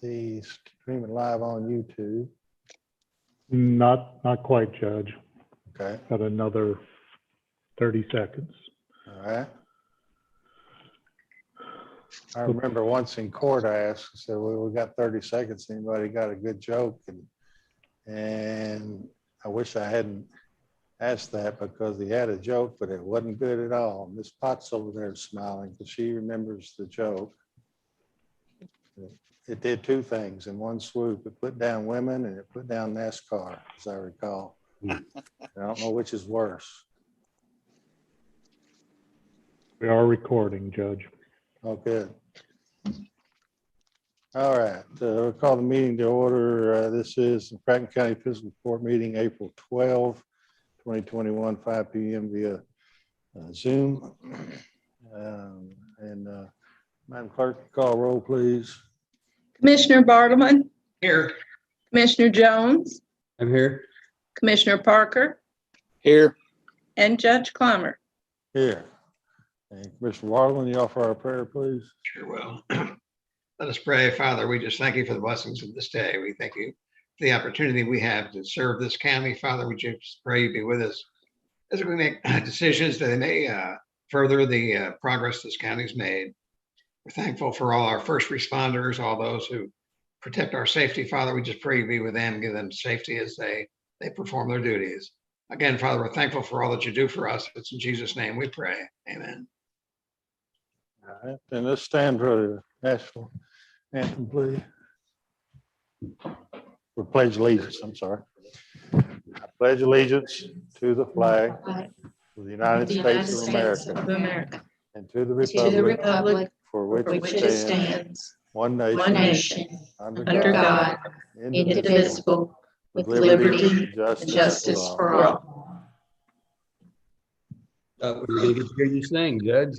the streaming live on YouTube? Not quite, Judge. Okay, Got another 30 seconds. all right. I remember once in court, I asked, I said, well, we got 30 seconds. Anybody got a good joke? And I wish I hadn't asked that because he had a joke, but it wasn't good at all. Miss Potts over there smiling because she remembers the joke. It did two things in one swoop. It put down women and it put down NASCAR, as I recall. I don't know which is worse. We are recording, Judge. Oh, good. All right, we'll call the meeting to order. This is the McCracken County Fiscal Court meeting, April 12, 2021, 5 p.m. via Zoom. Madam Clerk, call roll, please. Commissioner Bartleman, Here. Commissioner Jones, I'm here. Commissioner Parker, Here. and Judge Clymer. Here. And Commissioner Warland, you offer our prayer, please. Sure will. Let us pray. Father, we just thank you for the blessings of this day. We thank you for the opportunity we have to serve this county. Father, we just pray you be with us as we make decisions that may further the progress this county's made. We're thankful for all our first responders, all those who protect our safety. Father, we just pray you be with them, give them safety as they perform their duties. Again, Father, we're thankful for all that you do for us. It's in Jesus' name we pray. Amen. All right, and let's stand for the national anthem, please. We pledge allegiance, I'm sorry. I pledge allegiance to the flag of the United States of America and to the republic for which it stands, one nation, under God, indivisible, with liberty and justice for all. We're gonna get to hear you sing, Judge.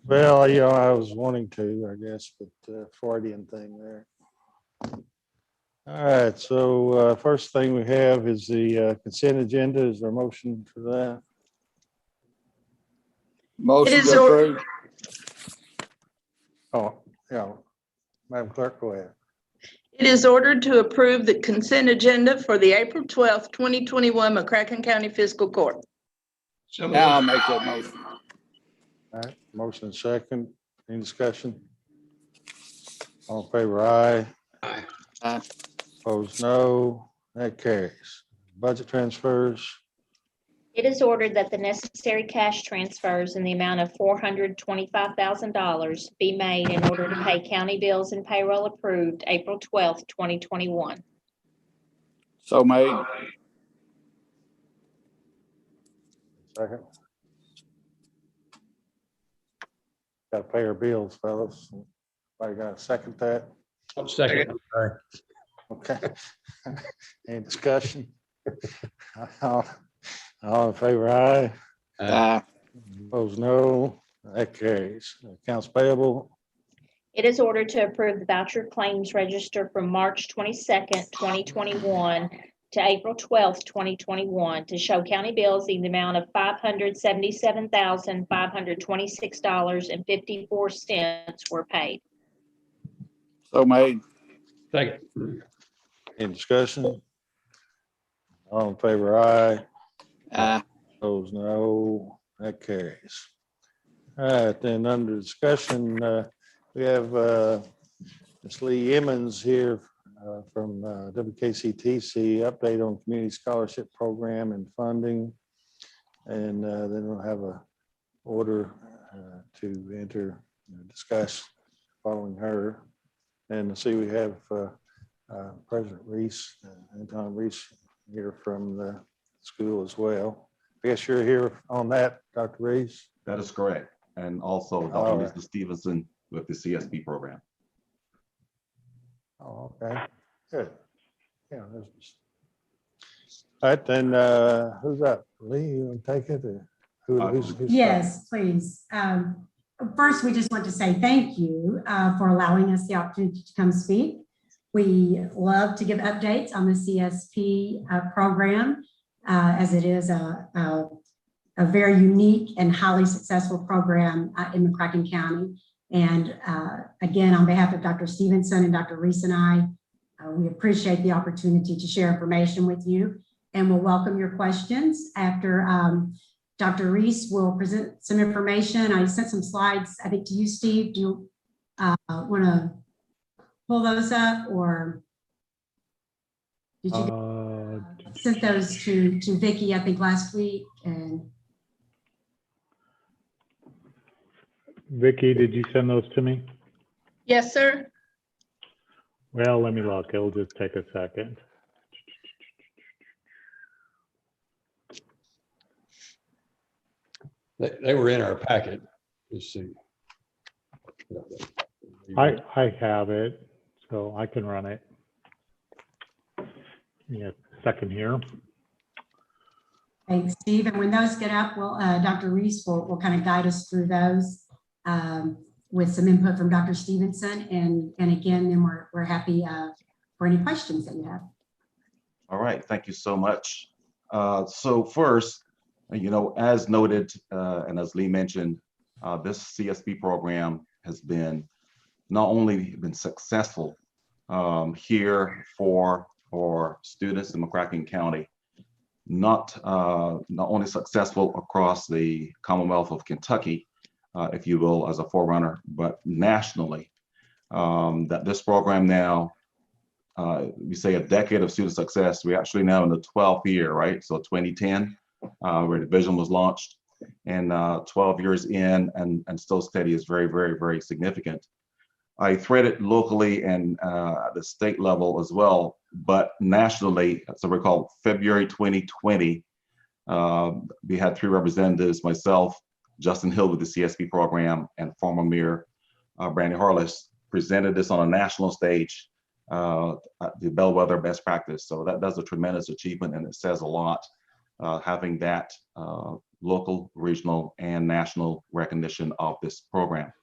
Well, I was wanting to, I guess, but Freudian thing there. All right, so first thing we have is the consent agenda. Is there a motion for that? Motion to approve. Oh, yeah. Madam Clerk, go ahead. It is ordered to approve the consent agenda for the April 12th, 2021 McCracken County Fiscal Court. So Now I'll make that motion. All right, motion second. Any discussion? All in favor, aye. Aye. Aye. Opposed, no. That carries. Budget transfers. It is ordered that the necessary cash transfers in the amount of $425,000 be made in order to pay county bills and payroll approved April 12th, 2021. So made. Second. Got to pay our bills, fellas. Anybody got to second that? I'll second. Sorry. Okay. Any discussion? All in favor, aye. Aye. Opposed, no. That carries. Accounts payable. It is ordered to approve the voucher claims register from March 22nd, 2021 to April 12th, 2021 to show county bills in the amount of $577,526.54 were paid. So made. Second. Any discussion? All in favor, aye. Aye. Opposed, no. That carries. All right, then under discussion, we have Ms. Lee Emmons here from WKCTC, update on community scholarship program and funding. And then we'll have a order to enter, discuss following her. And see, we have President Reese, Anton Reese here from the school as well. I guess you're here on that, Dr. Reese? That is correct. And also All Dr. right. Lisa Stevenson with the CSP program. Oh, okay, good. Yeah. All right, then who's up? Lee, you want to take it? Or who's Yes, please. First, we just want to say thank you for allowing us the opportunity to come speak. We love to give updates on the CSP program as it is a very unique and highly successful program in McCracken County. And again, on behalf of Dr. Stevenson and Dr. Reese and I, we appreciate the opportunity to share information with you, and we'll welcome your questions after Dr. Reese will present some information. I sent some slides, I think, to you, Steve. Do you want to pull those up, or did you sent those to Vicky, I think, last week? And Vicky, did you send those to me? Yes, sir. Well, let me look. It'll just take a second. They were in our packet. Let's see. I have it, so I can run it. Yeah, second here. thanks, Steve. And when those get up, well, Dr. Reese will kind of guide us through those with some input from Dr. Stevenson. And again, then we're happy for any questions that you have. All right, thank you so much. So first, as noted, and as Lee mentioned, this CSP program has been not only been successful here for students in McCracken County, not only successful across the Commonwealth of Kentucky, if you will, as a forerunner, but nationally. That this program now, we say a decade of student success. We're actually now in the 12th year, right? So 2010, where the vision was launched, and 12 years in and still steady is very, very, very significant. I threaded locally and at the state level as well, but nationally, so recall February 2020, we had 3 representatives, myself, Justin Hill with the CSP program, and former Mayor Brandy Harless presented this on a national stage, the Bellwether Best Practice. So that's a tremendous achievement, and it says a lot, having that local, regional, and national recognition of this program.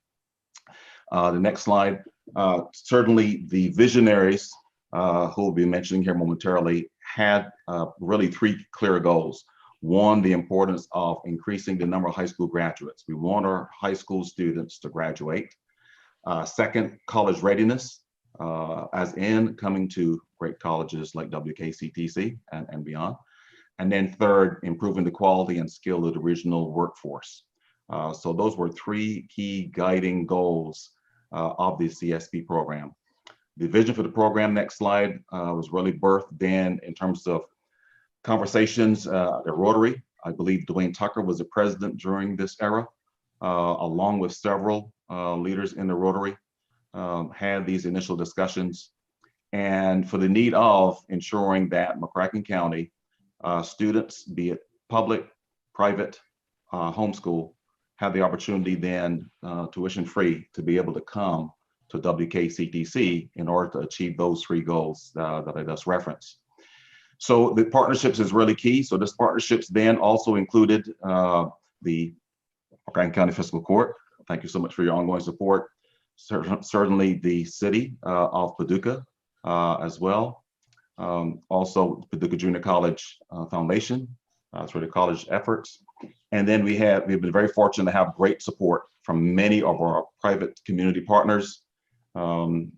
The next slide, certainly the visionaries who will be mentioning here momentarily had really 3 clear goals. One, the importance of increasing the number of high school graduates. We want our high school students to graduate. Second, college readiness, as in coming to great colleges like WKCTC and beyond. And then third, improving the quality and skill of the regional workforce. So those were 3 key guiding goals of the CSP program. The vision for the program, next slide, was really birthed then in terms of conversations at Rotary. I believe Dwayne Tucker was the president during this era, along with several leaders in the Rotary, had these initial discussions. And for the need of ensuring that McCracken County students, be it public, private, homeschool, have the opportunity then tuition free to be able to come to WKCTC in order to achieve those 3 goals that I just referenced. So the partnerships is really key. So this partnerships then also included the McCracken County Fiscal Court. Thank you so much for your ongoing support. Certainly the city of Paducah as well. Also Paducah Junior College Foundation for the college efforts. And then we've been very fortunate to have great support from many of our private community partners. And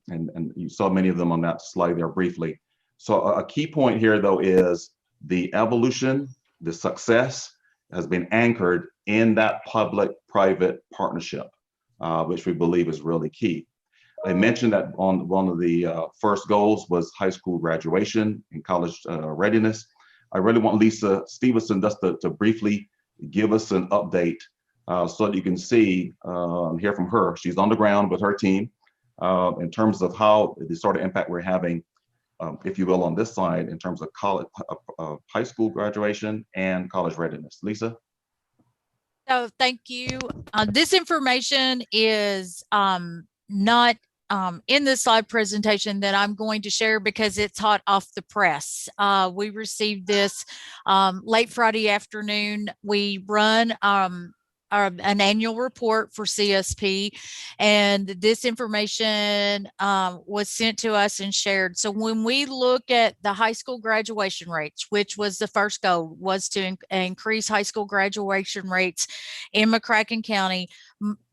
you saw many of them on that slide there briefly. So a key point here, though, is the evolution, the success has been anchored in that public-private partnership, which we believe is really key. I mentioned that on one of the first goals was high school graduation and college readiness. I really want Lisa Stevenson just to briefly give us an update so that you can see and hear from her. She's on the ground with her team in terms of how the sort of impact we're having, if you will, on this side in terms of college, high school graduation and college readiness. Lisa? So thank you. This information is not in the slide presentation that I'm going to share because it's hot off the press. We received this late Friday afternoon. We run an annual report for CSP, and this information was sent to us and shared. So when we look at the high school graduation rates, which was the first goal, was to increase high school graduation rates in McCracken County.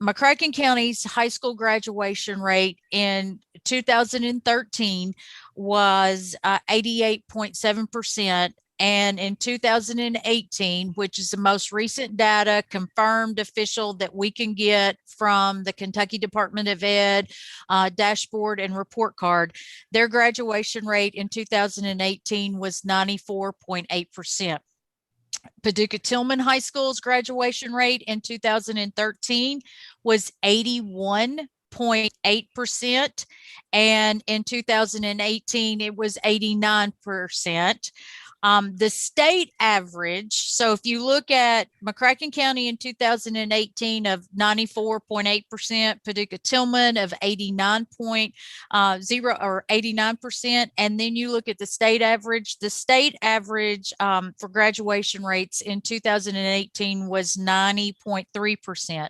McCracken County's high school graduation rate in 2013 was 88.7%. And in 2018, which is the most recent data, confirmed official that we can get from the Kentucky Department of Ed dashboard and report card, their graduation rate in 2018 was 94.8%. Paducah Tillman High School's graduation rate in 2013 was 81.8%, and in 2018 it was 89%. The state average, so if you look at McCracken County in 2018 of 94.8%, Paducah Tillman of 89.0 or 89%, and then you look at the state average for graduation rates in 2018 was 90.3%.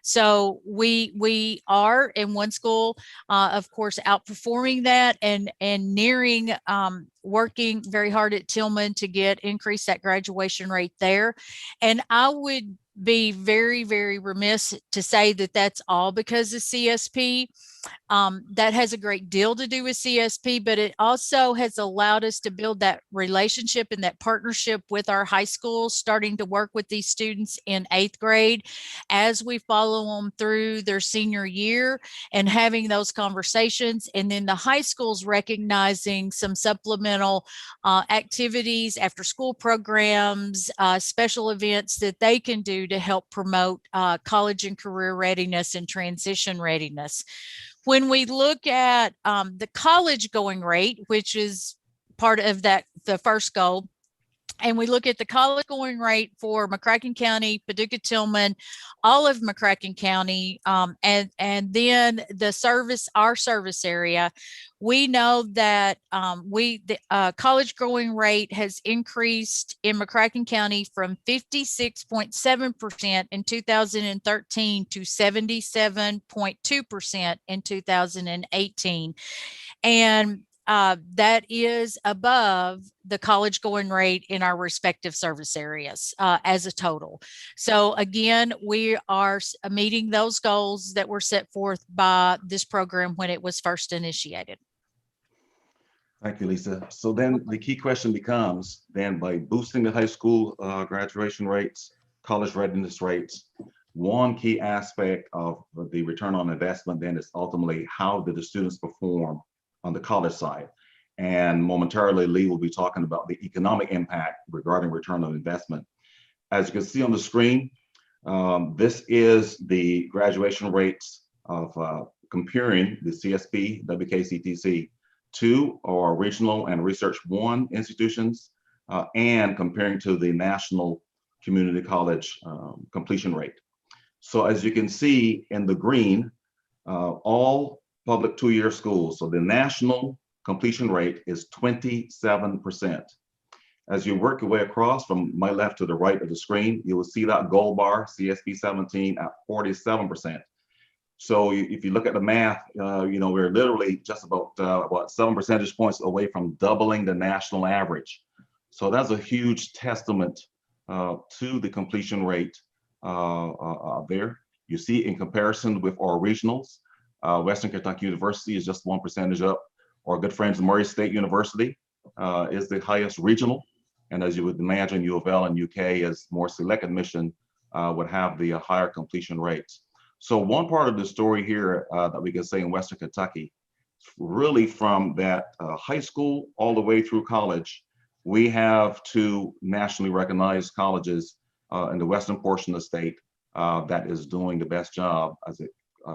So we are in one school, of course, outperforming that and nearing working very hard at Tillman to increase that graduation rate there. And I would be very, very remiss to say that that's all because of CSP. That has a great deal to do with CSP, but it also has allowed us to build that relationship and that partnership with our high schools, starting to work with these students in 8th grade as we follow them through their senior year and having those conversations. And then the high schools recognizing some supplemental activities, after school programs, special events that they can do to help promote college and career readiness and transition readiness. When we look at the college going rate, which is part of that, the first goal, and we look at the college going rate for McCracken County, Paducah Tillman, all of McCracken County, and then our service area, we know that the college going rate has increased in McCracken County from 56.7% in 2013 to 77.2% in 2018. And that is above the college going rate in our respective service areas as a total. So again, we are meeting those goals that were set forth by this program when it was first initiated. Thank you, Lisa. So then the key question becomes, then by boosting the high school graduation rates, college readiness rates, one key aspect of the return on investment then is ultimately how did the students perform on the college side. And momentarily, Lee will be talking about the economic impact regarding return on investment. As you can see on the screen, this is the graduation rates of comparing the CSP, WKCTC to our regional and Research 1 institutions and comparing to the national community college completion rate. So as you can see in the green, all public two-year schools. So the national completion rate is 27%. As you work your way across from my left to the right of the screen, you will see that gold bar, CSP 17 at 47%. So if you look at the math, we're literally just about 7 percentage points away from doubling the national average. So that's a huge testament to the completion rate there. You see in comparison with our regionals, Western Kentucky University is just 1% up. Our good friends Murray State University is the highest regional. And as you would imagine, U of L and UK as more select admission would have the higher completion rates. So one part of the story here that we can say in Western Kentucky, really from that high school all the way through college, we have two nationally recognized colleges in the western portion of the state that is doing the best job as it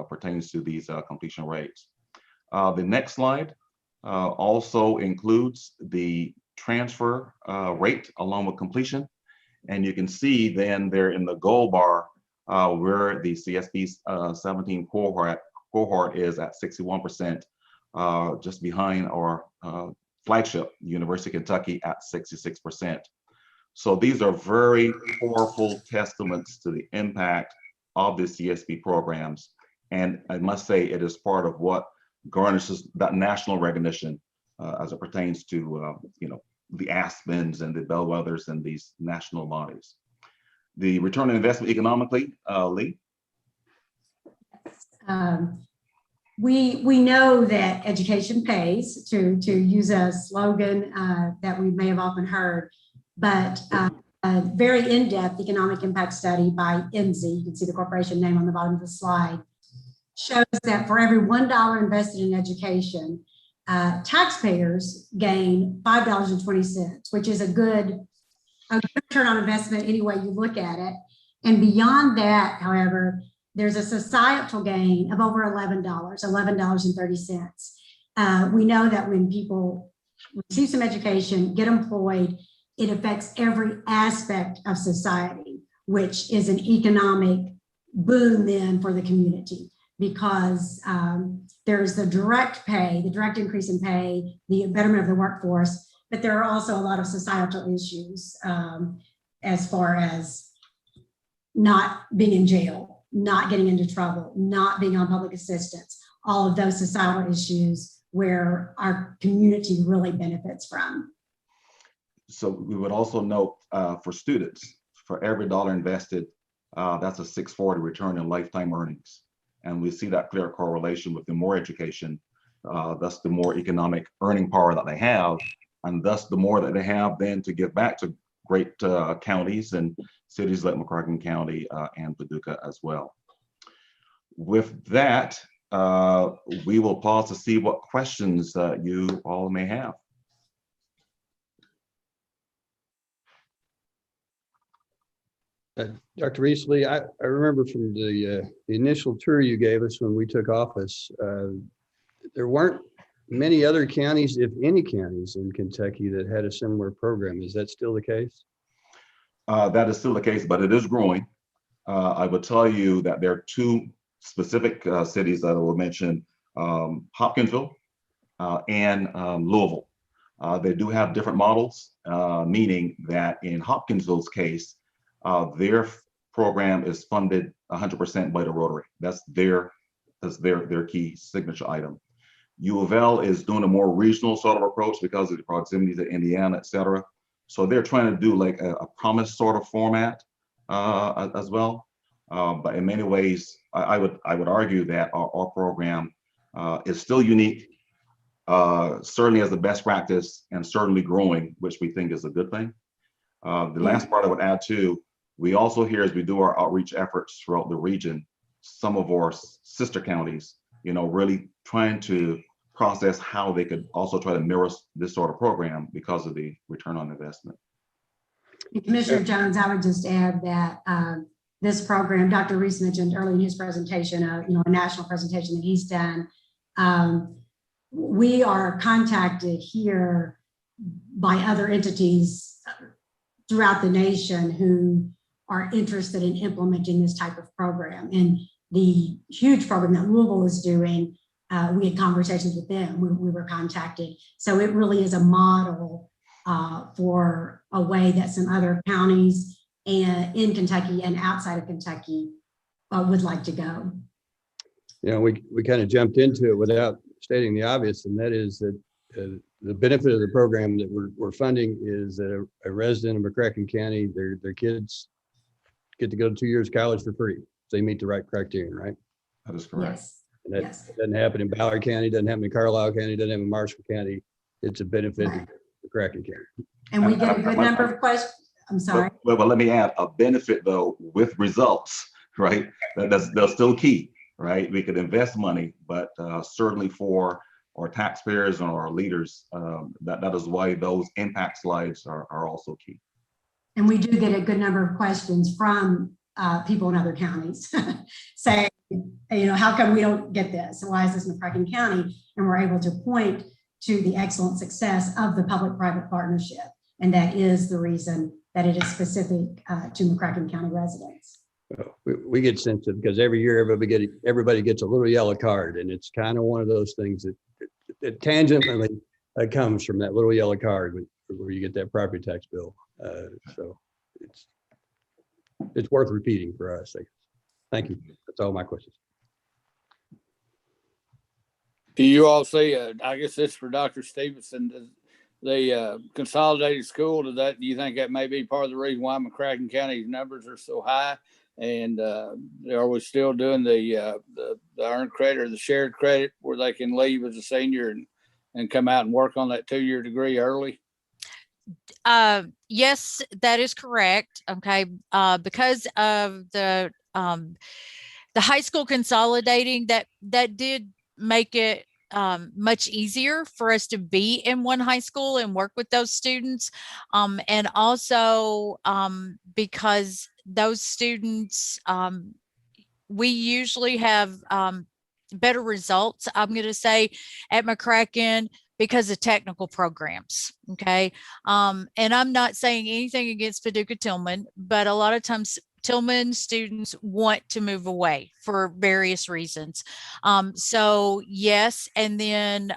pertains to these completion rates. The next slide also includes the transfer rate along with completion. And you can see then there in the gold bar where the CSP 17 cohort is at 61%, just behind our flagship, University of Kentucky at 66%. So these are very powerful testaments to the impact of the CSP programs. And I must say it is part of what garnishes that national recognition as it pertains to, the Aspens and the Bellwethers and these national bodies. The return on investment economically, Lee? We know that education pays, to use a slogan that we may have often heard, but a very in-depth economic impact study by INSEE, you can see the corporation name on the bottom of the slide, shows that for every $1 invested in education, taxpayers gain $5.20, which is a good return on investment any way you look at it. And beyond that, however, there's a societal gain of over $11.30. We know that when people receive some education, get employed, it affects every aspect of society, which is an economic boon then for the community, because there's the direct pay, the direct increase in pay, the betterment of the workforce, but there are also a lot of societal issues as far as not being in jail, not getting into trouble, not being on public assistance, all of those societal issues where our community really benefits from. So we would also note for students, for every dollar invested, that's a 640 return in lifetime earnings. And we see that clear correlation with the more education, thus the more economic earning power that they have, and thus the more that they have then to give back to great counties and cities like McCracken County and Paducah as well. With that, we will pause to see what questions you all may have. Dr. Easley, I remember from the initial tour you gave us when we took office, there weren't many other counties, if any counties in Kentucky, that had a similar program. Is that still the case? That is still the case, but it is growing. I would tell you that there are two specific cities that I will mention, Hopkinsville and Louisville. They do have different models, meaning that in Hopkinsville's case, their program is funded 100% by the Rotary. That's their key signature item. U of L is doing a more regional sort of approach because of the proximity to Indiana, et cetera. So they're trying to do like a promise sort of format as well. But in many ways, I would argue that our program is still unique, certainly as the best practice, and certainly growing, which we think is a good thing. The last part I would add too, we also hear as we do our outreach efforts throughout the region, some of our sister counties, really trying to process how they could also try to mirror this sort of program because of the return on investment. Commissioner Jones, I would just add that this program, Dr. Reese mentioned early in his presentation, a national presentation that he's done. We are contacted here by other entities throughout the nation who are interested in implementing this type of program. And the huge program that Louisville is doing, we had conversations with them when we were contacted. So it really is a model for a way that some other counties in Kentucky and outside of Kentucky would like to go. We kind of jumped into it without stating the obvious, and that is that the benefit of the program that we're funding is that a resident of McCracken County, their kids get to go to 2 years of college for free. So they meet the right criterion, right? That is correct. Yes. And that doesn't happen in Ballard County, doesn't happen in Carlisle County, doesn't happen in Marshall County. It's a benefit to McCracken County. And we get a good number of questions. I'm sorry. But let me add a benefit though with results, right? That's still key, right? We could invest money, but certainly for our taxpayers and our leaders, that is why those impact slides are also key. And we do get a good number of questions from people in other counties saying, how come we don't get this? Why is this McCracken County? And we're able to point to the excellent success of the public-private partnership. And that is the reason that it is specific to McCracken County residents. We get sensitive because every year everybody gets a little yellow card, and it's kind of one of those things that tangentially comes from that little yellow card. where you get that property tax bill. So it's worth repeating for us. Thank you. That's all my questions. Do you all see, I guess this is for Dr. Stevenson, the consolidated school, do you think that may be part of the reason why McCracken County's numbers are so high? And are we still doing the earned credit or the shared credit where they can leave as a senior and come out and work on that 2-year degree early? Yes, that is correct. Okay. Because of the high school consolidating, that did make it much easier for us to be in one high school and work with those students. And also because those students, we usually have better results, I'm going to say, at McCracken because of technical programs. Okay. And I'm not saying anything against Paducah Tillman, but a lot of times Tillman students want to move away for various reasons. So yes. And then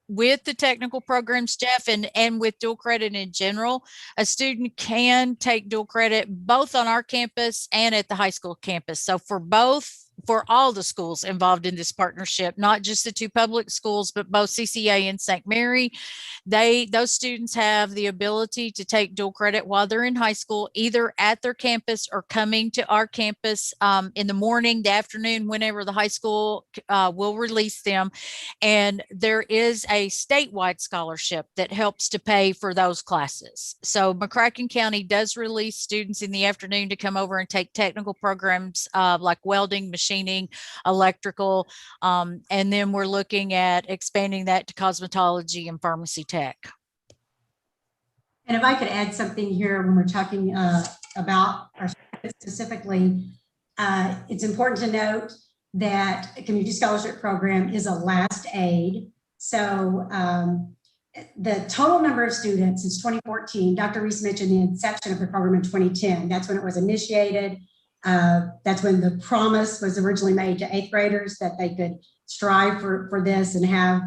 with the technical programs, Jeff, and with dual credit in general, a student can take dual credit both on our campus and at the high school campus. So for all the schools involved in this partnership, not just the 2 public schools, but both CCA and St. Mary, those students have the ability to take dual credit while they're in high school, either at their campus or coming to our campus in the morning, the afternoon, whenever the high school will release them. And there is a statewide scholarship that helps to pay for those classes. So McCracken County does release students in the afternoon to come over and take technical programs like welding, machining, electrical, and then we're looking at expanding that to cosmetology and pharmacy tech. And if I could add something here when we're talking about our specifically, it's important to note that a community scholarship program is a last aid. So the total number of students since 2014, Dr. Reese mentioned the inception of the program in 2010. That's when it was initiated. That's when the promise was originally made to 8th graders that they could strive for this and have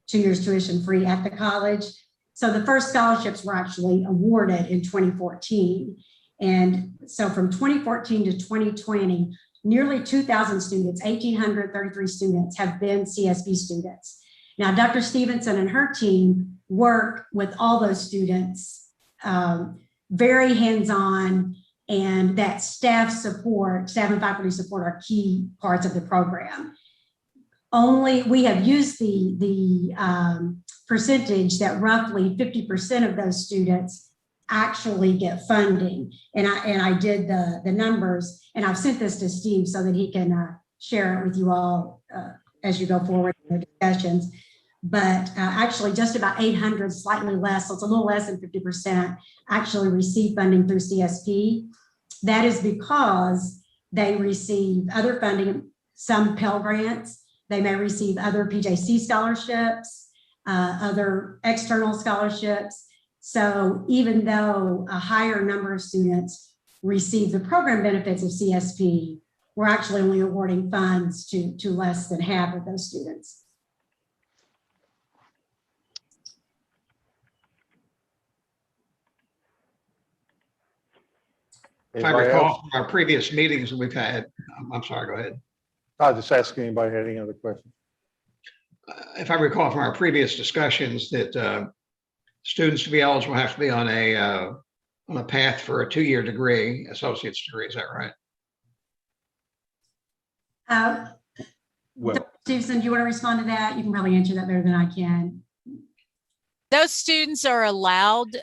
2 years tuition free at the college. So the first scholarships were actually awarded in 2014. And so from 2014 to 2020, nearly 2,000 students, 1,833 students have been CSB students. Now, Dr. Stevenson and her team work with all those students, very hands-on, and that staff and faculty support are key parts of the program. We have used the percentage that roughly 50% of those students actually get funding. And I did the numbers, and I've sent this to Steve so that he can share it with you all as you go forward in the discussions. But actually just about 800, slightly less, so it's a little less than 50%, actually receive funding through CSP. That is because they receive other funding, some Pell Grants. They may receive other PJC scholarships, other external scholarships. So even though a higher number of students receive the program benefits of CSP, we're actually only awarding funds to less than half of those students. If I recall from our previous meetings that we've had, I'm sorry, go ahead. I was just asking anybody had any other questions. If I recall from our previous discussions that students to be eligible have to be on a path for a 2-year degree, associate's degree, is that right? Well, Dr. Stevenson, do you want to respond to that? You can probably answer that better than I can. Those students are allowed,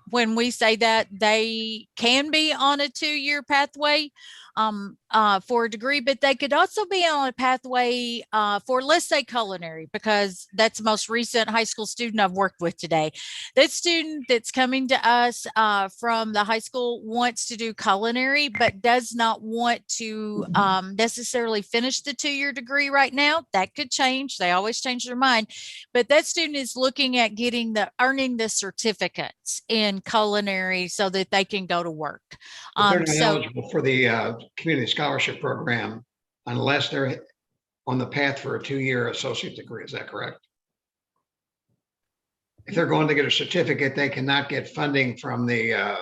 when we say that, they can be on a 2-year pathway for a degree, but they could also be on a pathway for, let's say, culinary, because that's the most recent high school student I've worked with today. That student that's coming to us from the high school wants to do culinary, but does not want to necessarily finish the 2-year degree right now. That could change. They always change their mind. But that student is looking at earning the certificates in culinary so that they can go to work. They're not eligible for the community scholarship program unless they're on the path for a 2-year associate degree. Is that correct? if they're going to get a certificate, they cannot get funding from the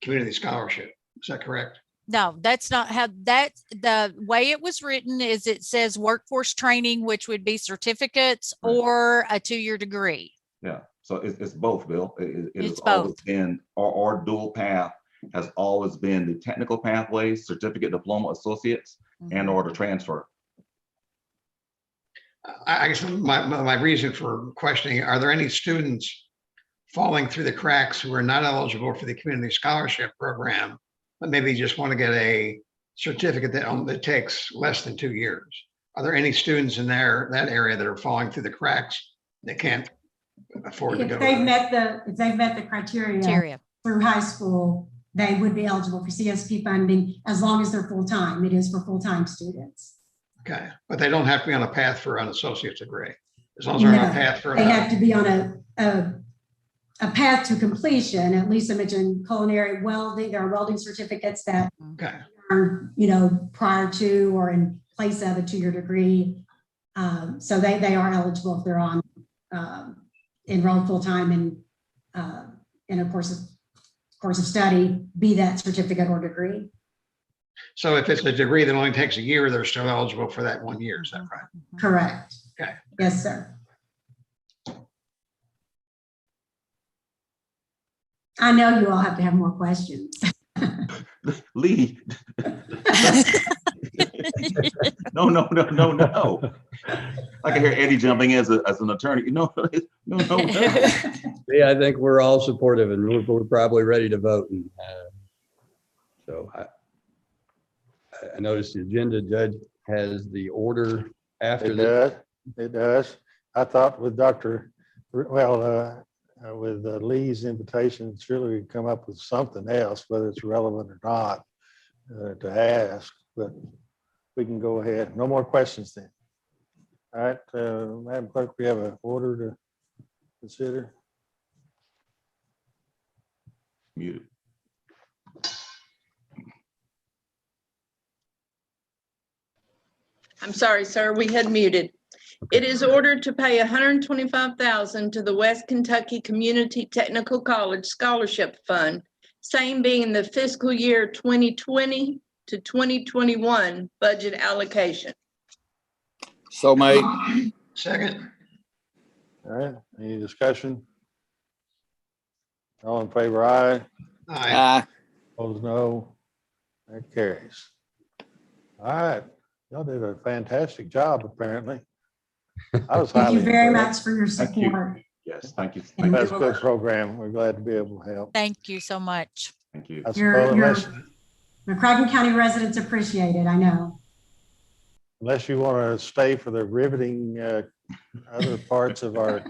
community scholarship. Is that correct? No, that's not how the way it was written is it says workforce training, which would be certificates Right. or a 2-year degree. Yeah, so it's both, Bill. It has It's always both. been, our dual path has always been the technical pathways, certificate, diploma, associates, and or the transfer. I guess my reason for questioning, are there any students falling through the cracks who are not eligible for the community scholarship program, but maybe just want to get a certificate that takes less than 2 years? Are there any students in that area that are falling through the cracks that can't afford to go? If they've met the criteria Criteria. through high school, they would be eligible for CSP funding as long as they're full-time. It is for full-time students. Okay, but they don't have to be on a path for an associate's degree. As long as they're on a No, path for. They have to be on a path to completion. At Lisa mentioned culinary welding. There are welding certificates that Okay, are, prior to or in place of a 2-year degree. So they are eligible if they're on enrolled full-time in a course of study, be that certificate or degree. so if it's a degree that only takes a year, they're still eligible for that 1 year, is that right? Correct. Okay. Yes, sir. I know you all have to have more questions. Lee. No. I can hear Eddie jumping as an attorney. No. Yeah, I think we're all supportive and we're probably ready to vote. And so I noticed the agenda, Judge, has the order after this. It does. I thought with with Lee's invitation, surely we'd come up with something else, whether it's relevant or not, to ask, but we can go ahead. No more questions then. All right, Madam Clerk, we have an order to consider. Muted. I'm sorry, sir, we had muted. It is ordered to pay $125,000 to the West Kentucky Community Technical College Scholarship Fund, same being the fiscal year 2020 to 2021 budget allocation. So made. Second. All right, any discussion? All in favor, aye. Aye. Aye. Opposed, no. That carries. All right, y'all did a fantastic job, apparently. I was Thank highly you very impressed. much for your Thank you. support. Yes, thank you. And That's a good program. We're glad to be able to help. Thank you so much. Thank you. I Your suppose McCracken County residents appreciate it, I know. unless you want to stay for the riveting other parts of our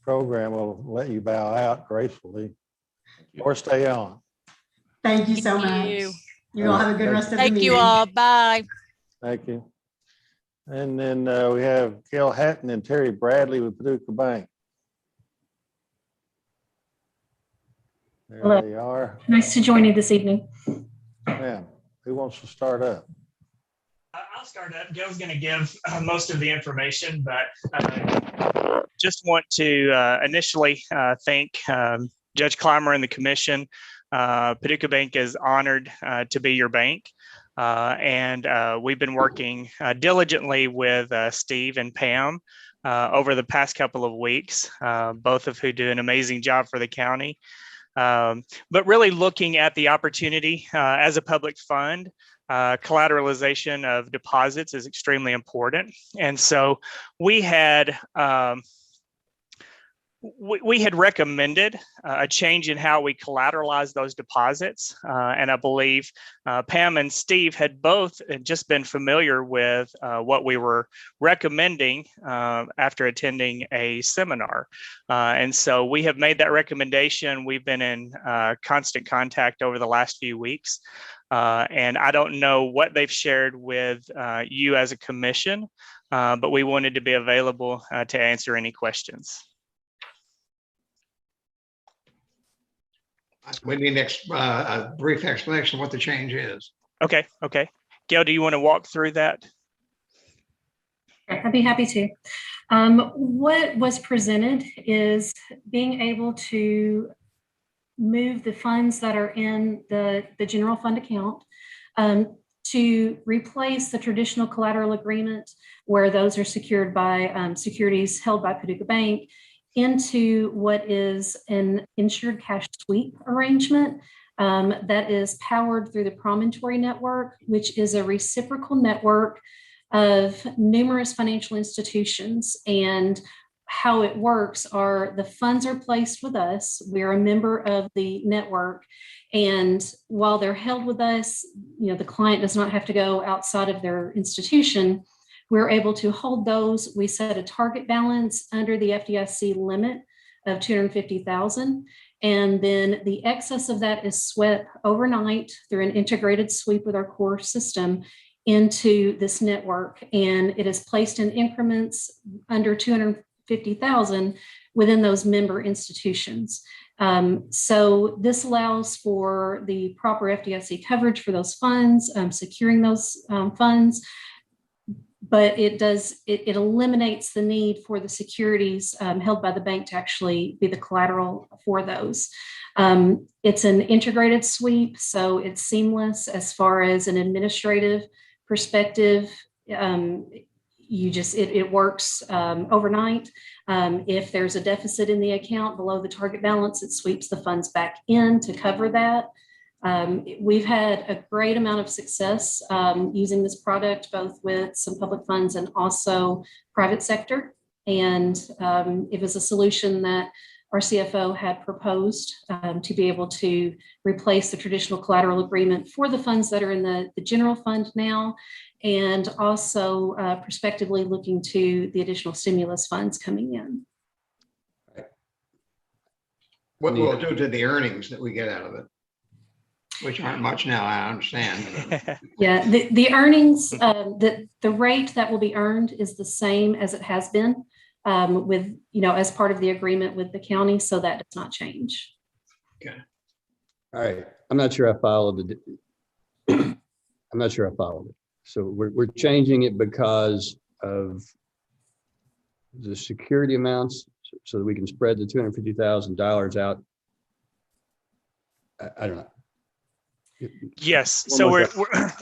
program, we'll let you bow out gracefully or stay on. Thank you so much. Thank you. You all have a good rest of the meeting. Thank you all. Bye. Thank you. And then we have Gail Hatton and Terry Bradley with Paducah Bank. There Hello. they are. Nice to join you this evening. Ma'am, who wants to start up? I'll start up. Gail's going to give most of the information, but just want to initially thank Judge Clymer and the commission. Paducah Bank is honored to be your bank. And we've been working diligently with Steve and Pam over the past couple of weeks, both of who do an amazing job for the county. But really looking at the opportunity as a public fund, collateralization of deposits is extremely important. And so we had recommended a change in how we collateralize those deposits. And I believe Pam and Steve had both just been familiar with what we were recommending after attending a seminar. And so we have made that recommendation. We've been in constant contact over the last few weeks. And I don't know what they've shared with you as a commission, but we wanted to be available to answer any questions. We need a brief explanation of what the change is. Okay. Gail, do you want to walk through that? I'd be happy to. What was presented is being able to move the funds that are in the general fund account to replace the traditional collateral agreement where those are secured by securities held by Paducah Bank into what is an insured cash sweep arrangement that is powered through the Promontory Network, which is a reciprocal network of numerous financial institutions. And how it works are the funds are placed with us. We're a member of the network. And while they're held with us, the client does not have to go outside of their institution. We're able to hold those. We set a target balance under the FDIC limit of $250,000. And then the excess of that is swept overnight through an integrated sweep with our core system into this network. And it is placed in increments under $250,000 within those member institutions. So this allows for the proper FDIC coverage for those funds, securing those funds, but it eliminates the need for the securities held by the bank to actually be the collateral for those. It's an integrated sweep, so it's seamless as far as an administrative perspective. It works overnight. If there's a deficit in the account below the target balance, it sweeps the funds back in to cover that. We've had a great amount of success using this product, both with some public funds and also private sector. And it was a solution that our CFO had proposed to be able to replace the traditional collateral agreement for the funds that are in the general fund now, and also prospectively looking to the additional stimulus funds coming in. What will it do to the earnings that we get out of it? Which aren't much now, I understand. Yeah, the earnings, the rate that will be earned is the same as it has been with, as part of the agreement with the county, so that does not change. Okay. All right, I'm not sure I followed it. I'm not sure I followed it. So we're changing it because of the security amounts so that we can spread the $250,000 out. I don't know. Yes. So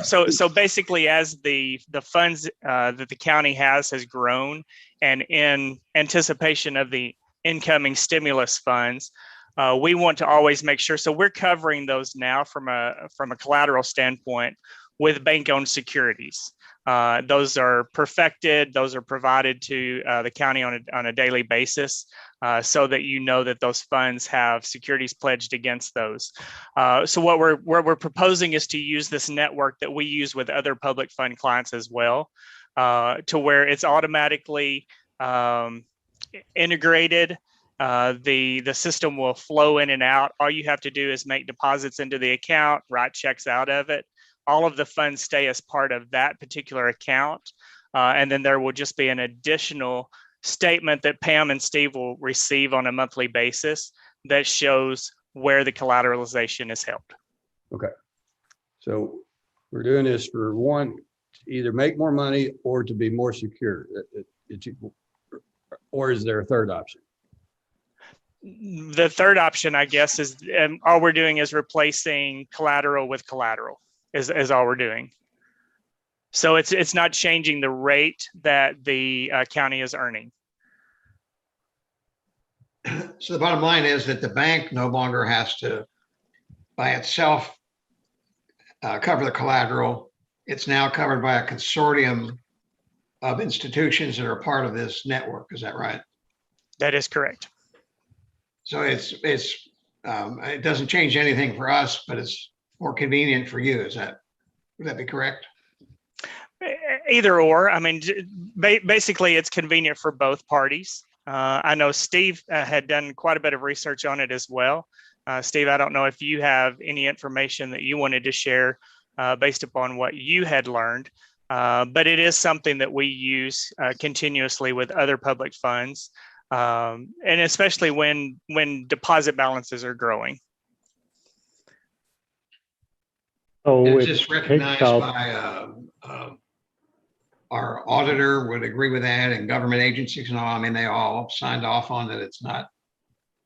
so basically, as the funds that the county has grown, and in anticipation of the incoming stimulus funds, we want to always make sure. So we're covering those now from a collateral standpoint with bank-owned securities. Those are perfected. Those are provided to the county on a daily basis, so that that those funds have securities pledged against those. So what we're proposing is to use this network that we use with other public fund clients as well, to where it's automatically integrated. The system will flow in and out. All you have to do is make deposits into the account, write checks out of it. All of the funds stay as part of that particular account. And then there will just be an additional statement that Pam and Steve will receive on a monthly basis that shows where the collateralization is held. Okay. So we're doing this for one, to either make more money or to be more secure. Or is there a third option? The third option, I guess, is all we're doing is replacing collateral with collateral. Is all we're doing. So it's not changing the rate that the county is earning. So the bottom line is that the bank no longer has to, by itself, cover the collateral. It's now covered by a consortium of institutions that are part of this network. Is that right? That is correct. So it doesn't change anything for us, but it's more convenient for you. Would that be correct? Either or. I mean, basically, it's convenient for both parties. I know Steve had done quite a bit of research on it as well. Steve, I don't know if you have any information that you wanted to share based upon what you had learned, but it is something that we use continuously with other public funds, and especially when deposit balances are growing. So It's it just takes recognized out, by our auditor would agree with that, and government agencies and all. I mean, they all signed off on that. It's not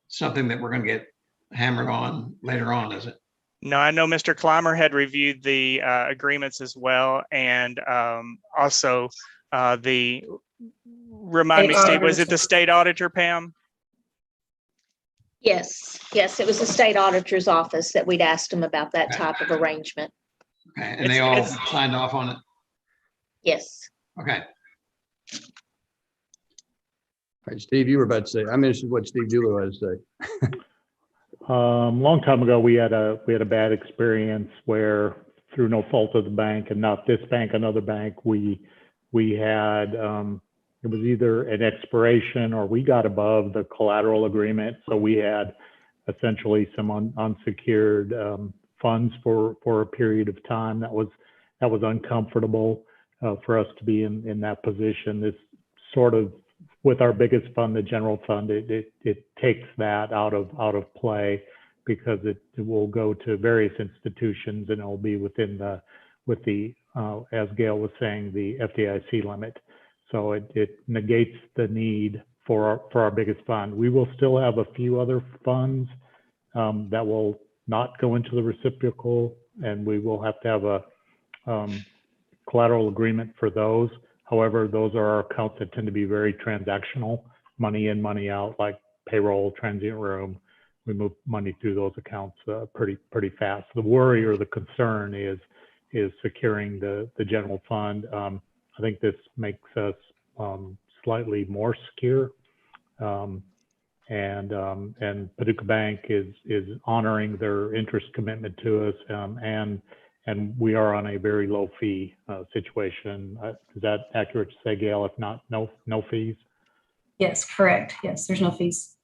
something that we're going to get hammered on later on, is it? No, I know Mr. Clymer had reviewed the agreements as well, and also remind me, Steve, was it the state auditor, Pam? Yes, yes, it was the state auditor's office that we'd asked them about that type of arrangement. Okay, and they all signed off on it? Yes. Okay. All right, Steve, you were about to say, I'm interested in what Steve Julo has to say. Long time ago, we had a bad experience where, through no fault of the bank, and not this bank, another bank, we had it was either an expiration or we got above the collateral agreement, so we had essentially some unsecured funds for a period of time. That was uncomfortable for us to be in that position. This sort of, with our biggest fund, the general fund, it takes that out of play, because it will go to various institutions and it'll be with the as Gail was saying, the FDIC limit. So it negates the need for our biggest fund. We will still have a few other funds that will not go into the reciprocal, and we will have to have a collateral agreement for those. However, those are our accounts that tend to be very transactional, money in, money out, like payroll, transient room. We move money through those accounts pretty fast. The worry or the concern is securing the general fund. I think this makes us slightly more secure, and Paducah Bank is honoring their interest commitment to us, and we are on a very low fee situation. Is that accurate to say, Gail? If not, no fees? Yes, correct. Yes, there's no fees.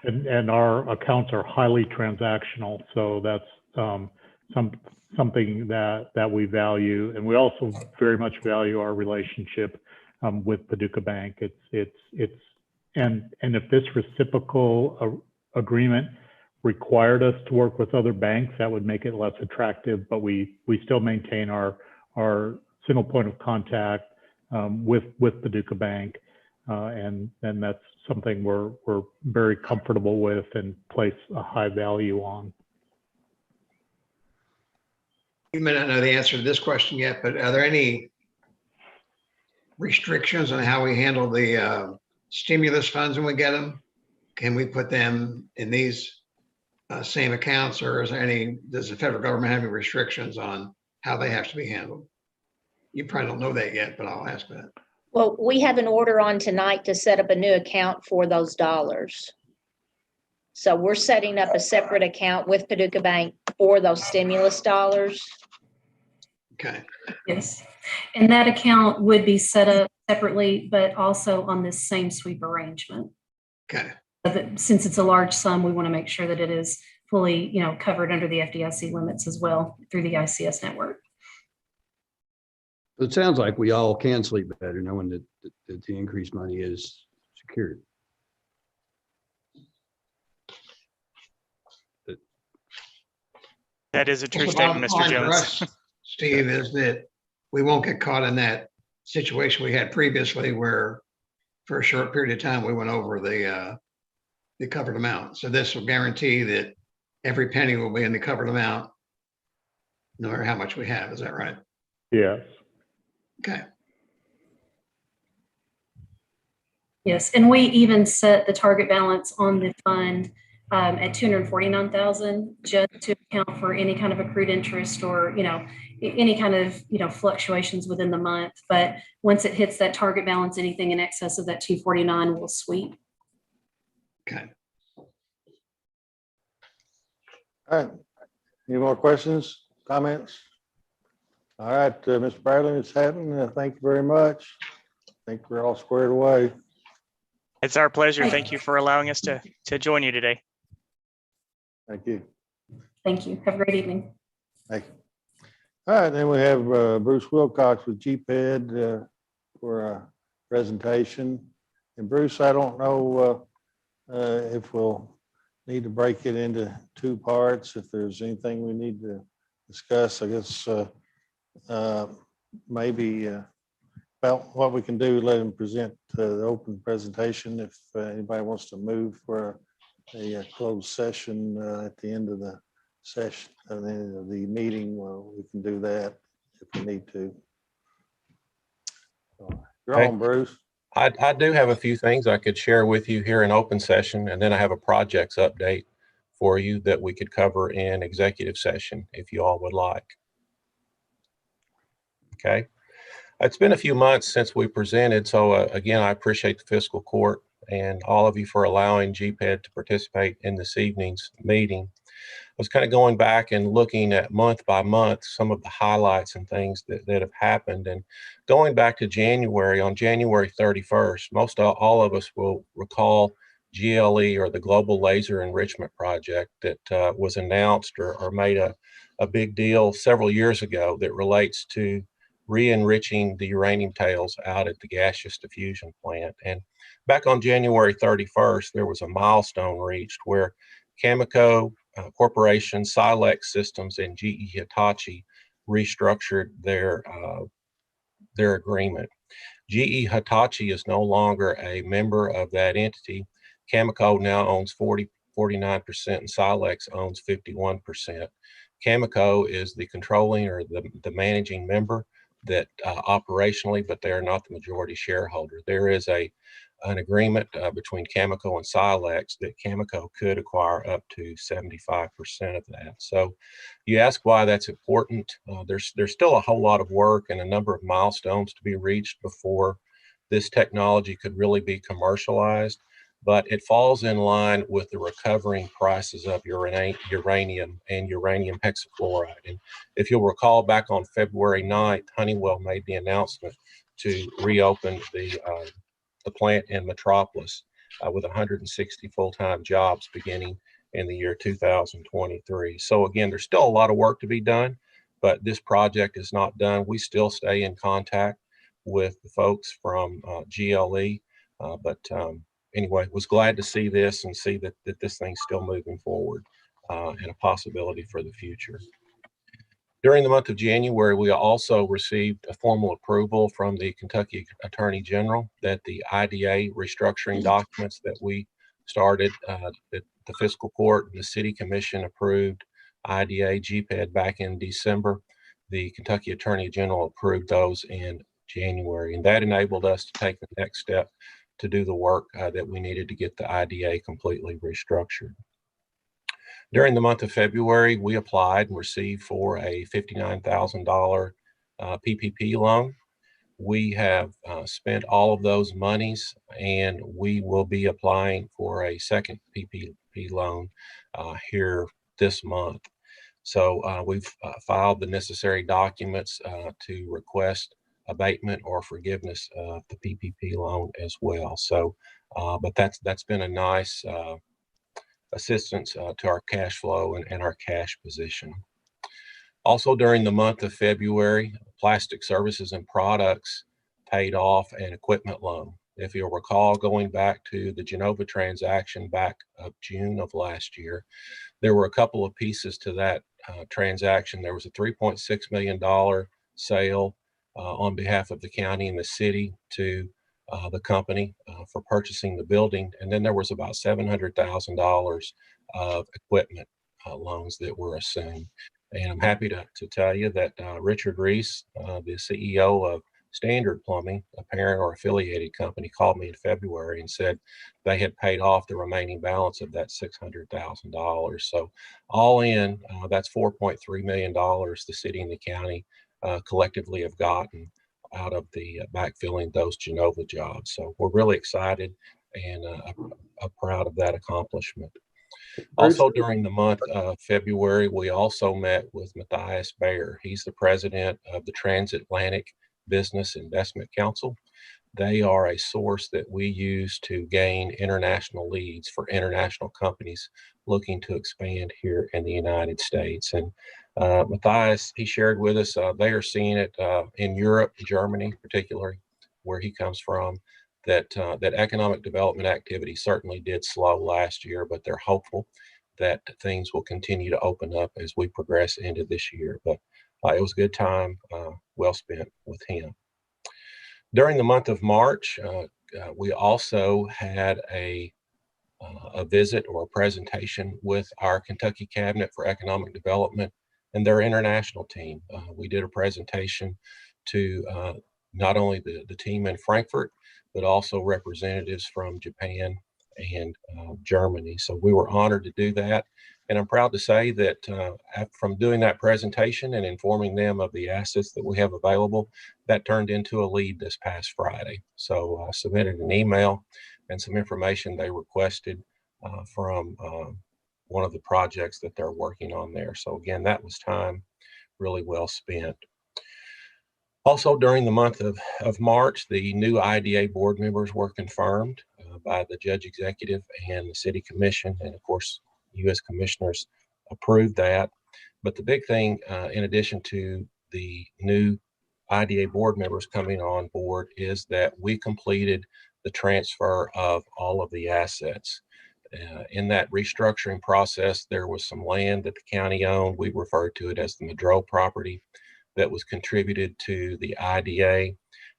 And our accounts are highly transactional, so that's something that we value, and we also very much value our relationship with Paducah Bank. And if this reciprocal agreement required us to work with other banks, that would make it less attractive, but we still maintain our single point of contact with Paducah Bank, and that's something we're very comfortable with and place a high value on. You may not know the answer to this question yet, but are there any restrictions on how we handle the stimulus funds when we get them? Can we put them in these same accounts, or does the federal government have any restrictions on how they have to be handled? You probably don't know that yet, but I'll ask that. Well, we have an order on tonight to set up a new account for those dollars. So we're setting up a separate account with Paducah Bank for those stimulus dollars. Okay. Yes. And that account would be set up separately, but also on this same sweep arrangement. Okay. Since it's a large sum, we want to make sure that it is fully, covered under the FDIC limits as well through the ICS network. It sounds like we all can sleep better knowing that the increased money is secured. That is a true The statement, bottom Mr. line for Jones. us, Steve, is that we won't get caught in that situation we had previously where for a short period of time we went over the covered amount. So this will guarantee that every penny will be in the covered amount, no matter how much we have. Is that right? Yes. Okay. Yes, and we even set the target balance on the fund at 249,000, just to account for any kind of accrued interest or, any kind of, fluctuations within the month. But once it hits that target balance, anything in excess of that 249 will sweep. Okay. All right. Any more questions, comments? All right, Mr. Bradley, Ms. Hatton, thank you very much. I think we're all squared away. It's our pleasure. Thank you for allowing us to join you today. Thank you. Thank you. Have a great evening. Thank you. All right, then we have Bruce Wilcox with GPED for a presentation. And Bruce, I don't know if we'll need to break it into two parts, if there's anything we need to discuss. I guess maybe Well, what we can do, let him present the open presentation. If anybody wants to move for a closed session at the end of the session, at the end of the meeting, well, we can do that if we need to. You're Okay. on, Bruce. I do have a few things I could share with you here in open session, and then I have a projects update for you that we could cover in executive session if you all would like. Okay. It's been a few months since we presented, so again, I appreciate the fiscal court and all of you for allowing GPED to participate in this evening's meeting. I was kind of going back and looking at month by month some of the highlights and things that have happened. And going back to January, on January 31st, most all of us will recall GLE, or the Global Laser Enrichment Project, that was announced or made a big deal several years ago that relates to re-enriching the uranium tails out at the gaseous diffusion plant. And back on January 31st, there was a milestone reached where Cameco Corporation, Silex Systems, and GE Hitachi restructured their agreement. GE Hitachi is no longer a member of that entity. Cameco now owns 49%, and Silex owns 51%. Cameco is the controlling or the managing member that operationally, but they are not the majority shareholder. There is an agreement between Cameco and Silex that Cameco could acquire up to 75% of that. So you ask why that's important. There's still a whole lot of work and a number of milestones to be reached before this technology could really be commercialized, but it falls in line with the recovering prices of uranium and uranium hexafluoride. And if you'll recall, back on February 9th, Honeywell made the announcement to reopen the plant in Metropolis with 160 full-time jobs beginning in the year 2023. So again, there's still a lot of work to be done, but this project is not done. We still stay in contact with the folks from GLE, but anyway, was glad to see this and see that this thing's still moving forward and a possibility for the future. During the month of January, we also received a formal approval from the Kentucky Attorney General that the IDA restructuring documents that we started, that the fiscal court and the city commission approved IDA GPED back in December. The Kentucky Attorney General approved those in January, and that enabled us to take the next step to do the work that we needed to get the IDA completely restructured. During the month of February, we applied and received for a $59,000 PPP loan. We have spent all of those monies, and we will be applying for a second PPP loan here this month. So we've filed the necessary documents to request abatement or forgiveness of the PPP loan as well. So, but that's been a nice assistance to our cash flow and our cash position. Also, during the month of February, Plastic Services and Products paid off an equipment loan. If you'll recall, going back to the Genova transaction back of June of last year, there were a couple of pieces to that transaction. There was a $3.6 million sale on behalf of the county and the city to the company for purchasing the building. And then there was about $700,000 of equipment loans that were assumed. And I'm happy to tell you that Richard Reese, the CEO of Standard Plumbing, a parent or affiliated company, called me in February and said they had paid off the remaining balance of that $600,000. So all in, that's $4.3 million the city and the county collectively have gotten out of the backfilling those Genova jobs. So we're really excited and proud of that accomplishment. Also, during the month of February, we also met with Matthias Baer. He's the president of the Transatlantic Business Investment Council. They are a source that we use to gain international leads for international companies looking to expand here in the United States. And Matthias, he shared with us, they are seeing it in Europe, Germany particularly, where he comes from, that economic development activity certainly did slow last year, but they're hopeful that things will continue to open up as we progress into this year. But it was a good time, well spent with him. During the month of March, we also had a visit or a presentation with our Kentucky Cabinet for Economic Development and their international team. We did a presentation to not only the team in Frankfurt, but also representatives from Japan and Germany. So we were honored to do that. And I'm proud to say that from doing that presentation and informing them of the assets that we have available, that turned into a lead this past Friday. So I submitted an email and some information they requested from one of the projects that they're working on there. So again, that was time really well spent. Also, during the month of March, the new IDA board members were confirmed by the judge executive and the city commission. And of course, you as commissioners approved that. But the big thing, in addition to the new IDA board members coming on board, is that we completed the transfer of all of the assets. In that restructuring process, there was some land that the county owned. We referred to it as the Madro property that was contributed to the IDA.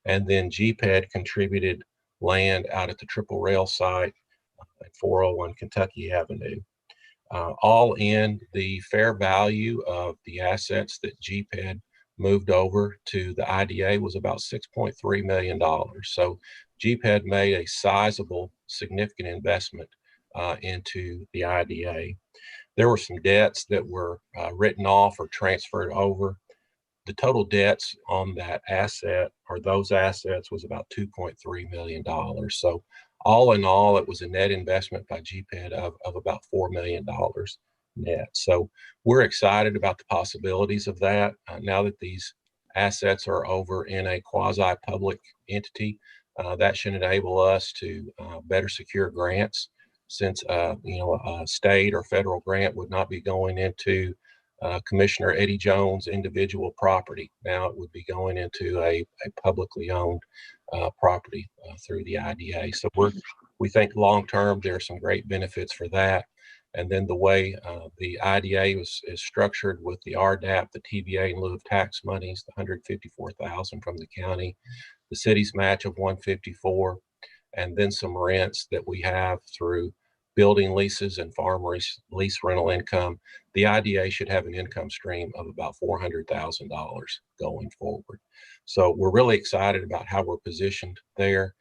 And then GPED contributed land out at the Triple Rail site at 401 Kentucky Avenue. All in, the fair value of the assets that GPED moved over to the IDA was about $6.3 million. So GPED made a sizable, significant investment into the IDA. There were some debts that were written off or transferred over. The total debts on that asset or those assets was about $2.3 million. So all in all, it was a net investment by GPED of about $4 million net. So we're excited about the possibilities of that. Now that these assets are over in a quasi-public entity, that should enable us to better secure grants, since a state or federal grant would not be going into Commissioner Eddie Jones' individual property. Now it would be going into a publicly owned property through the IDA. So we think long-term there are some great benefits for that. And then the way the IDA is structured with the RDAP, the TVA in lieu of tax monies, the $154,000 from the county, the city's match of $154,000, and then some rents that we have through building leases and farm lease rental income. The IDA should have an income stream of about $400,000 going forward. So we're really excited about how we're positioned there.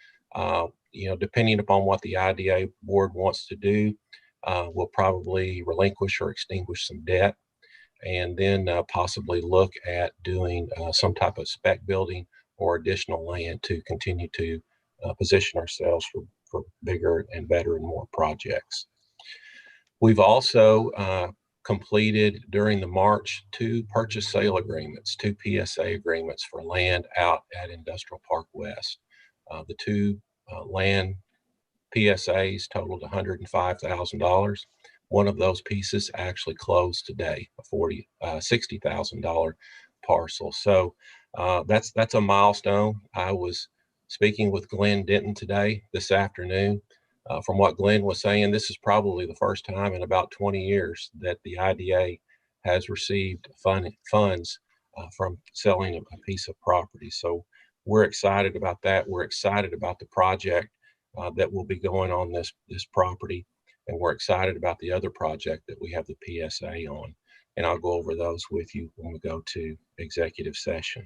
Depending upon what the IDA board wants to do, we'll probably relinquish or extinguish some debt, and then possibly look at doing some type of spec building or additional land to continue to position ourselves for bigger and better and more projects. We've also completed during the March 2 purchase sale agreements, 2 PSA agreements for land out at Industrial Park West. The 2 land PSAs totaled $105,000. One of those pieces actually closed today, a $60,000 parcel. So that's a milestone. I was speaking with Glenn Denton this afternoon. From what Glenn was saying, this is probably the first time in about 20 years that the IDA has received funds from selling a piece of property. So we're excited about that. We're excited about the project that will be going on this property. And we're excited about the other project that we have the PSA on. And I'll go over those with you when we go to executive session.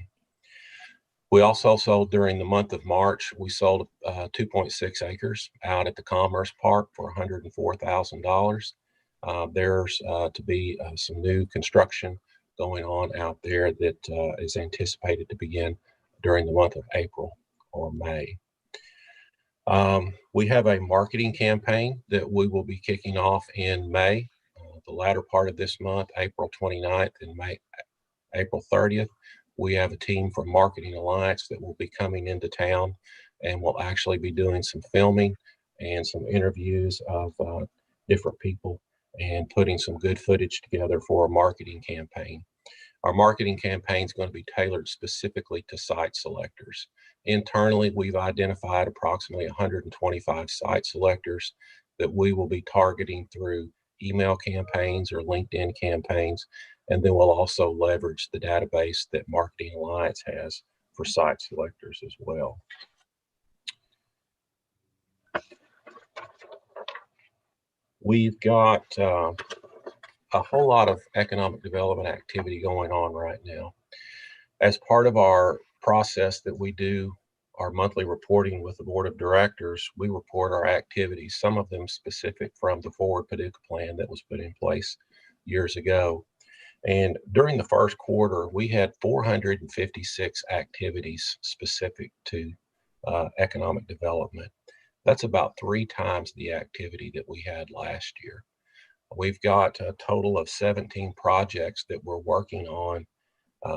We also sold during the month of March, we sold 2.6 acres out at the Commerce Park for $104,000. There's to be some new construction going on out there that is anticipated to begin during the month of April or May. We have a marketing campaign that we will be kicking off in May, the latter part of this month, April 29th and April 30th. We have a team from Marketing Alliance that will be coming into town, and we'll actually be doing some filming and some interviews of different people and putting some good footage together for a marketing campaign. Our marketing campaign is going to be tailored specifically to site selectors. Internally, we've identified approximately 125 site selectors that we will be targeting through email campaigns or LinkedIn campaigns. And then we'll also leverage the database that Marketing Alliance has for site selectors as well. We've got a whole lot of economic development activity going on right now. As part of our process that we do, our monthly reporting with the board of directors, we report our activities, some of them specific from the Forward Paducah plan that was put in place years ago. And during the first quarter, we had 456 activities specific to economic development. That's about 3 times the activity that we had last year. We've got a total of 17 projects that we're working on,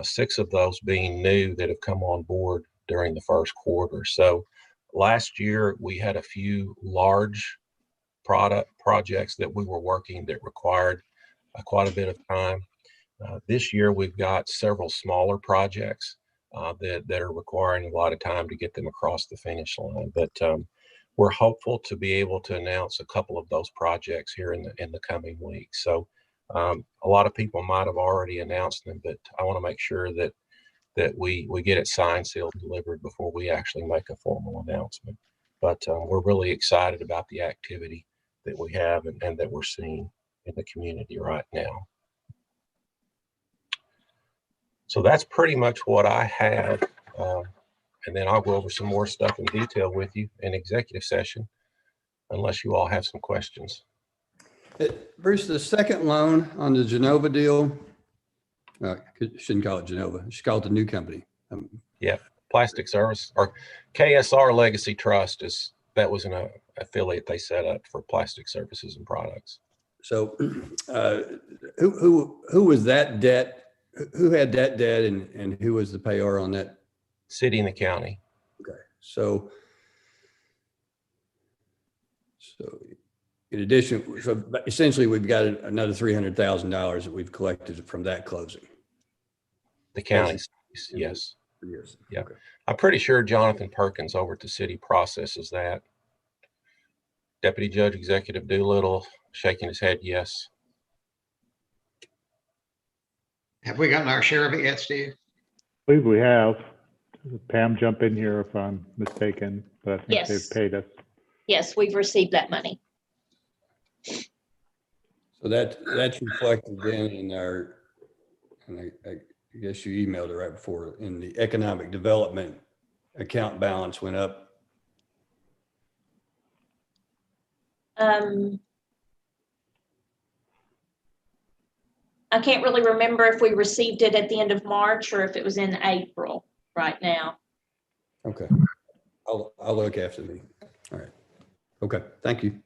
6 of those being new that have come on board during the first quarter. So last year we had a few large projects that we were working that required quite a bit of time. This year we've got several smaller projects that are requiring a lot of time to get them across the finish line. But we're hopeful to be able to announce a couple of those projects here in the coming weeks. So a lot of people might have already announced them, but I want to make sure that we get it signed, sealed, delivered before we actually make a formal announcement. But we're really excited about the activity that we have and that we're seeing in the community right now. So that's pretty much what I have. And then I'll go over some more stuff in detail with you in executive session, unless you all have some questions. Bruce, the second loan on the Genova deal, shouldn't call it Genova, should call it the new company. Yeah, Plastic Service or KSR Legacy Trust that was an affiliate they set up for plastic services and products. So who was that debt? Who had that debt and who was the payer on that? City and the county. Okay, so in addition, so essentially we've got another $300,000 that we've collected from that closing. The county, yes. Yes. Yeah. Okay. I'm pretty sure Jonathan Perkins over at the city processes that. Deputy Judge Executive Doolittle shaking his head yes. Have we gotten our share of it yet, Steve? I believe we have. Pam, jump in here if I'm mistaken, but I think Yes. they've paid us. Yes, we've received that money. So that's reflected then in our, and I guess you emailed it right before, in the economic development account balance went up. I can't really remember if we received it at the end of March or if it was in April right now. Okay. I'll look after me. All right. Okay. Thank you.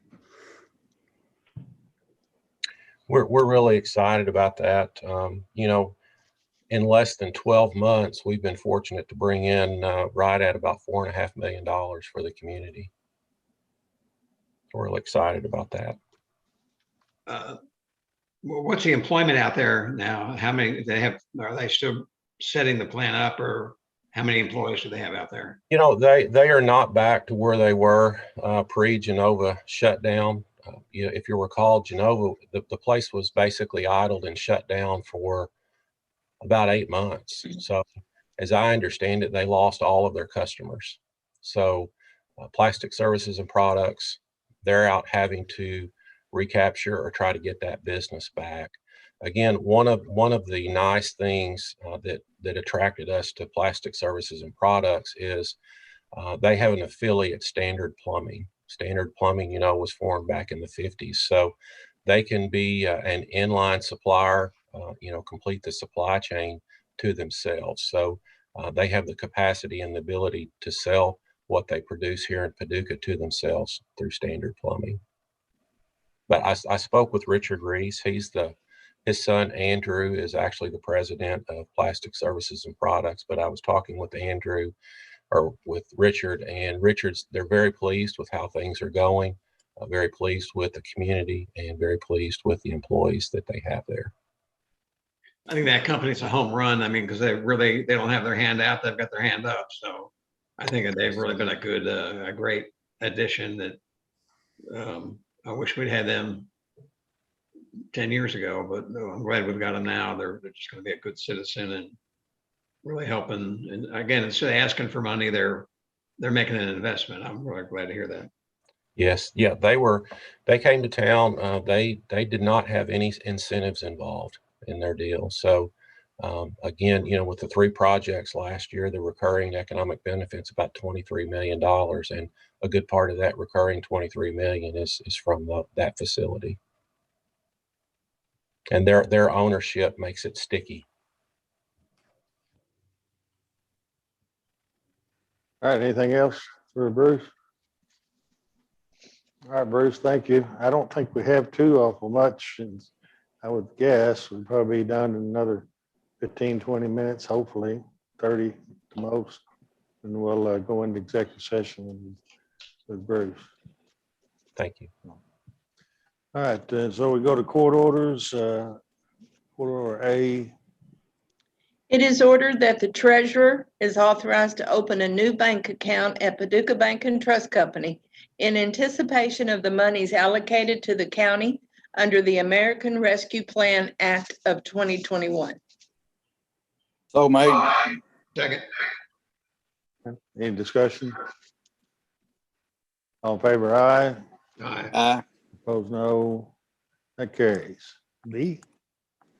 We're really excited about that. You know, in less than 12 months, we've been fortunate to bring in right at about $4.5 million for the community. We're really excited about that. Well, what's the employment out there now? How many they have? Are they still setting the plan up, or how many employees do they have out there? You know, they are not back to where they were pre-Genova shutdown. You know, if you recall, Genova, the place was basically idled and shut down for about 8 months. So as I understand it, they lost all of their customers. So plastic services and products, they're out having to recapture or try to get that business back. Again, one of the nice things that attracted us to plastic services and products is they have an affiliate, Standard Plumbing. Standard Plumbing, you know, was formed back in the 50s. So they can be an inline supplier, you know, complete the supply chain to themselves. So they have the capacity and the ability to sell what they produce here in Paducah to themselves through Standard Plumbing. But I spoke with Richard Reese. His son, Andrew, is actually the president of Plastic Services and Products. But I was talking with Andrew or with Richard, and they're very pleased with how things are going, very pleased with the community, and very pleased with the employees that they have there. I think that company's a home run. I mean, because they don't have their hand out; they've got their hand up. So I think that they've really been a great addition. That I wish we'd had them 10 years ago, but I'm glad we've got them now. They're just going to be a good citizen, and really helping. And again, instead of asking for money, they're making an investment. I'm really glad to hear that. Yes, yeah, they came to town. They did not have any incentives involved in their deal. So again, with the 3 projects last year, the recurring economic benefits about $23 million, and a good part of that recurring $23 million is from that facility. And their ownership makes it sticky. All right, anything else for Bruce? All right, Bruce, thank you. I don't think we have too awful much, and I would guess we'll probably be done in another 15, 20 minutes, hopefully 30 to most. And we'll go into executive session with Bruce. Thank you. All right, so we go to court orders. Court order A. It is ordered that the treasurer is authorized to open a new bank account at Paducah Bank and Trust Company in anticipation of the monies allocated to the county under the American Rescue Plan Act of 2021. So made. Second. Any discussion? All in favor, aye. Aye. Aye. Opposed, no. That carries. B.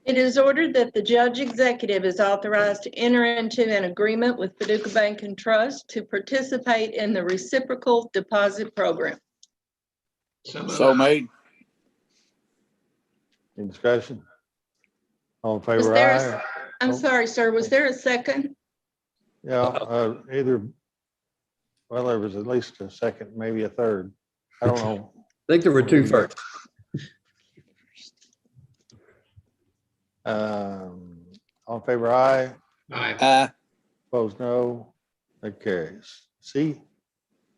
It is ordered that the judge executive is authorized to enter into an agreement with Paducah Bank and Trust to participate in the reciprocal deposit program. So made. Any discussion? All in Was favor, there aye. I'm sorry, sir, was there a second? Yeah, either, well, there was at least a second, maybe a third. I don't know. I think there were 2 first. All in favor, aye. Aye. Aye. Opposed, no. That carries. C.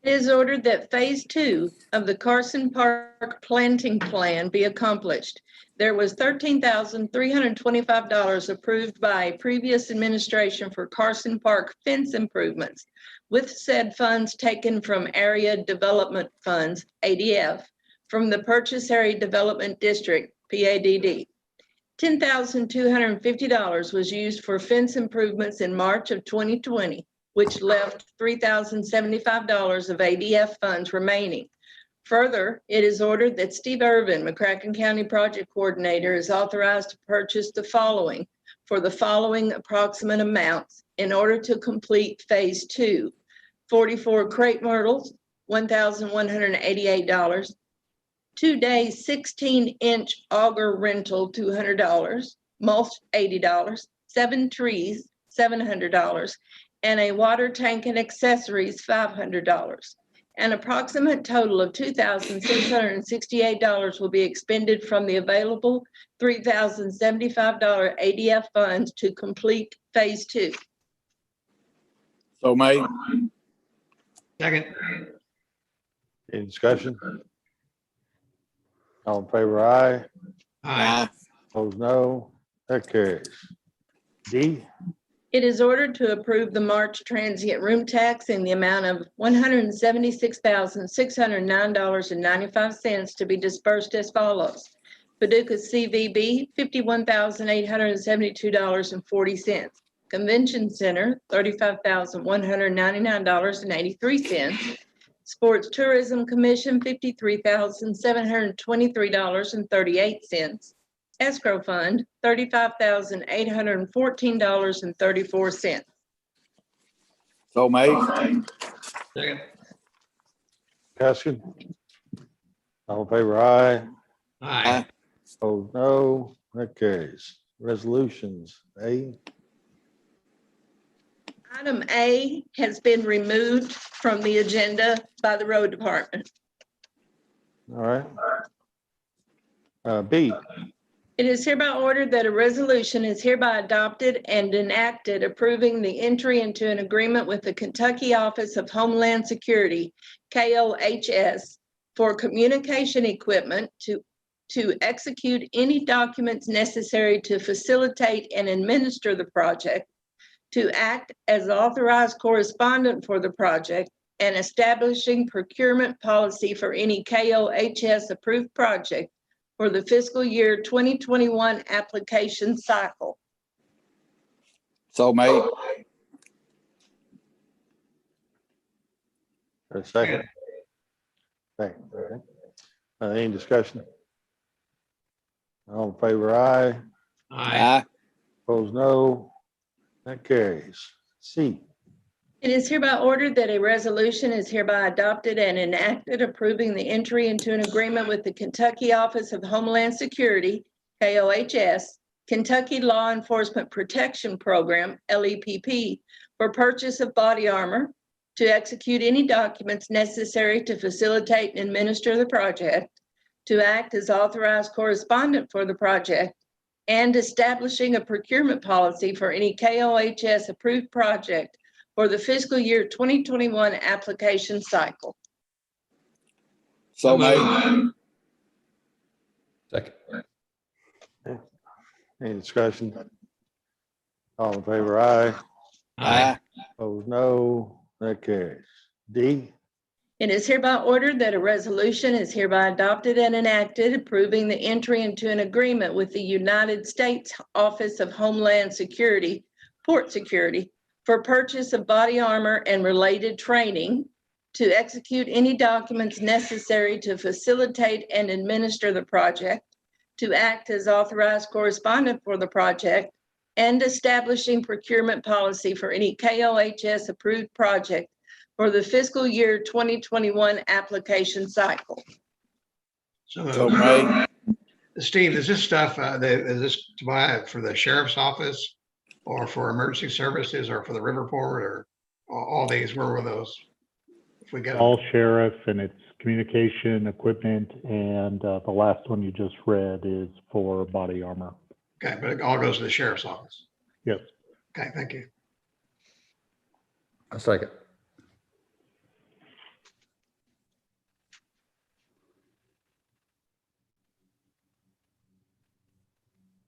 It is ordered that phase 2 of the Carson Park planting plan be accomplished. There was $13,325 approved by a previous administration for Carson Park fence improvements, with said funds taken from Area Development Funds, ADF, from the Purchase Area Development District, PADD. $10,250 was used for fence improvements in March of 2020, which left $3,075 of ADF funds remaining. Further, it is ordered that Steve Irvin, McCracken County Project Coordinator, is authorized to purchase the following for the following approximate amounts in order to complete phase 2: 44 crepe myrtles, $1,188, 2-day 16-inch auger rental, $200, mulch, $80, 7 trees, $700, and a water tank and accessories, $500. An approximate total of $2,668 will be expended from the available $3,075 ADF funds to complete phase 2. So made. Second. Any discussion? All in favor, aye. Aye. Opposed, no. That carries. D. It is ordered to approve the March transient room tax in the amount of $176,609.95 to be dispersed as follows. Paducah CVB, $51,872.40. Convention Center, $35,199.83. Sports Tourism Commission, $53,723.38. Escrow Fund, $35,814.34. So made. Second. Discussion? All in favor, aye. Aye. Opposed, no. That carries. Resolutions. A. Item A has been removed from the agenda by the road department. All right. B. It is hereby ordered that a resolution is hereby adopted and enacted approving the entry into an agreement with the Kentucky Office of Homeland Security, KOHS, for communication equipment to execute any documents necessary to facilitate and administer the project, to act as authorized correspondent for the project, and establishing procurement policy for any KOHS approved project for the fiscal year 2021 application cycle. So made. For a second. Second, all right. Any discussion? All in favor, aye. Aye. Opposed, no. That carries. C. It is hereby ordered that a resolution is hereby adopted and enacted approving the entry into an agreement with the Kentucky Office of Homeland Security, KOHS, Kentucky Law Enforcement Protection Program, LEPP, for purchase of body armor to execute any documents necessary to facilitate and administer the project, to act as authorized correspondent for the project, and establishing a procurement policy for any KOHS approved project for the fiscal year 2021 application cycle. So made. Second. Any discussion? All in favor, aye. Aye. Opposed, no. That carries. D. It is hereby ordered that a resolution is hereby adopted and enacted approving the entry into an agreement with the United States Office of Homeland Security, Port Security, for purchase of body armor and related training, to execute any documents necessary to facilitate and administer the project, to act as authorized correspondent for the project, and establishing procurement policy for any KOHS approved project for the fiscal year 2021 application cycle. So made. Steve, is this stuff, is this to buy for the sheriff's office or for emergency services or for the Riverport or all these? Where were those? If we get them. All sheriff, and it's communication equipment, and the last one you just read is for body armor. Okay, but it all goes to the sheriff's office. Yes. Okay, thank you. A second.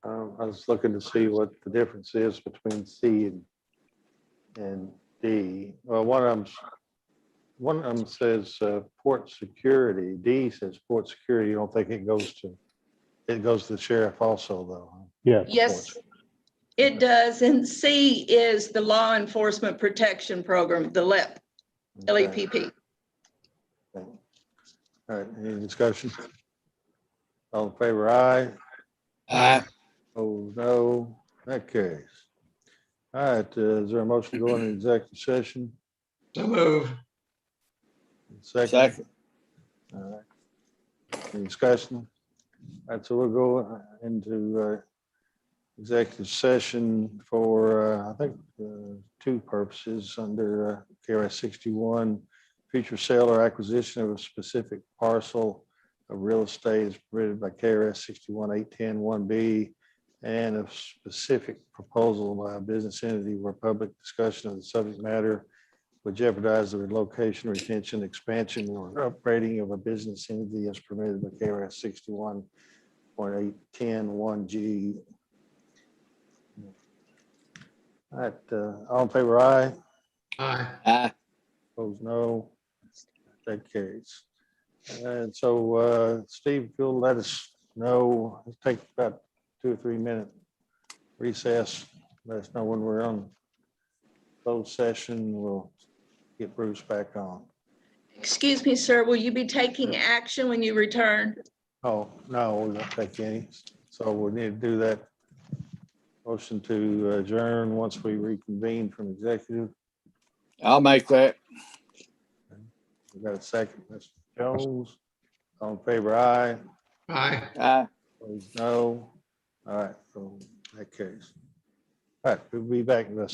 I was looking to see what the difference is between C and D. Well, one of them says port security. D says port security. You don't think it goes to the sheriff also, though? Huh? Yes. Yes, it does. And C is the Law Enforcement Protection Program, the LEP, Okay. LEPP. All right, any discussion? All in favor, aye. Aye. Oh, no, that carries. All right, is there a motion to go into executive session? So move. Second. All right. Any discussion? All right, so we'll go into executive session for, I think, two purposes under KRS 61, future sale or acquisition of a specific parcel of real estate is permitted by KRS 61-810-1B, and a specific proposal by a business entity where public discussion of the subject matter would jeopardize the relocation, retention, expansion, or upgrading of a business entity as permitted by KRS 61.810-1G. All right, all in favor, aye. Aye. Aye. Opposed, no. That carries. And so, Steve, if you'll let us know, let's take about 2 or 3 minute recess. Let us know when we're on closed session. We'll get Bruce back on. Excuse me, sir, will you be taking action when you return? Oh, no, we won't take any. So we need to do that motion to adjourn once we reconvene from executive. I'll make that. We got a second, Mr. Jones. All in favor, aye. Aye. Aye. Opposed, no. All right, so that carries. All right, we'll be back in a